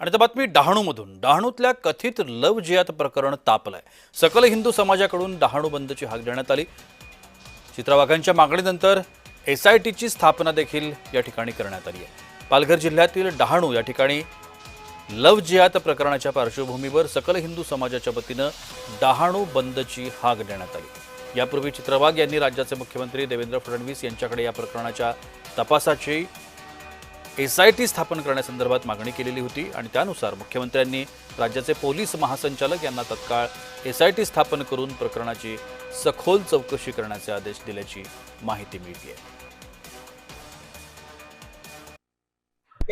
आणि आता बातमी डहाणूमधून। डहाणूतल्या कथित लव जिहाद प्रकरण तापलंय। सकल हिंदू समाजाकडून डहाणू बंदची हाक देण्यात आली। चित्रवाघांच्या मागणीनंतर एसआयटीची स्थापना देखील या ठिकाणी करण्यात आली आहे। पालघर जिल्ह्यातील डहाणू या ठिकाणी लव जिहाद प्रकरणाच्या पार्श्वभूमीवर सकल हिंदू समाजाच्या वतीनं डहाणू बंदची हाक देण्यात आली। यापूर्वी चित्रवाघ यांनी राज्याचे मुख्यमंत्री देवेंद्र फडणवीस यांच्याकडे या प्रकरणाच्या तपासाची एसआयटी स्थापन करण्यासंदर्भात मागणी केलेली होती आणि त्यानुसार मुख्यमंत्र्यांनी राज्याचे पोलीस महासंचालक यांना तत्काळ एसआयटी स्थापन करून प्रकरणाची सखोल चौकशी करण्याचे आदेश दिल्याची माहिती मिळते आहे।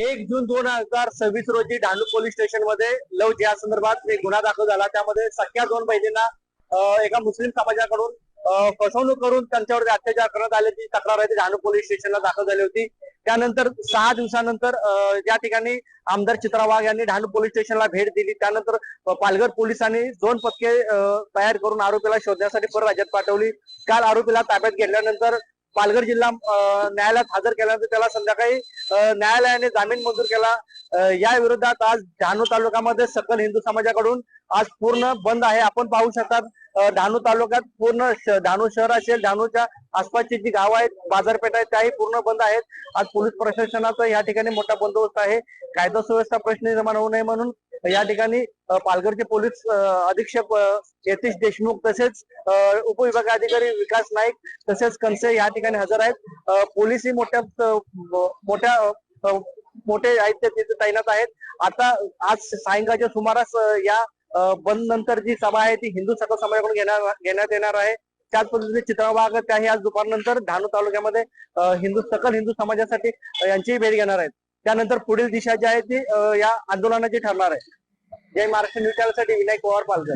1 जून 2026 रोजी डहाणू पोलीस स्टेशन मध्ये लव जिहाद संदर्भात एक गुन्हा दाखल झाला। त्यामध्ये सख्या 2 बहिणींना एका मुस्लिम समाजाकडून फसवणूक करून त्यांच्यावर अत्याचार करण्यात आल्याची तक्रार आहे, डहाणू पोलीस स्टेशनला दाखल झाली होती। त्यानंतर 6 दिवसानंतर या ठिकाणी आमदार चित्रवाघ यांनी डहाणू पोलीस स्टेशनला भेट दिली। त्यानंतर पालघर पोलिसांनी 2 पथके तयार करून आरोपीला शोधण्यासाठी परराज्यात पाठवली। काल आरोपीला ताब्यात घेतल्यानंतर पालघर जिल्हा न्यायालयात हजर केल्यानंतर त्याला संध्याकाळी न्यायालयाने जामीन मंजूर केला। या विरोधात आज डहाणू तालुक्यामध्ये सकल हिंदू समाजाकडून आज पूर्ण बंद आहे। आपण पाहू शकतात डहाणू तालुक्यात पूर्ण डहाणू शहर असेल, डहाणूच्या आसपासची जी गाव आहेत, बाजारपेठ आहेत, त्याही पूर्ण बंद आहेत। आज पोलीस प्रशासनाचा या ठिकाणी मोठा बंदोबस्त आहे। कायदा सुव्यवस्था प्रश्न निर्माण होऊ नये म्हणून या ठिकाणी पालघरचे पोलीस अधीक्षक यतीश देशमुख तसेच उपविभागाधिकारी विकास नाईक तसेच कनसे या ठिकाणी हजर आहेत। पोलीसही मोठे आहेत ते तिथे तैनात आहेत। आता आज सायंकाळच्या सुमारास या बंद नंतर जी सभा आहे ती हिंदू सकल समाजाकडून घेण्यात येणार आहे। त्याच पद्धतीने चित्रवाघ त्याही आज दुपारनंतर डहाणू तालुक्यामध्ये सकल हिंदू समाजासाठी यांचीही भेट घेणार आहेत। त्यानंतर पुढील दिशा जी आहे ती या आंदोलनाची ठरणार आहे। जय महाराष्ट्र न्यूज चॅनलसाठी विनायक पवार, पालघर।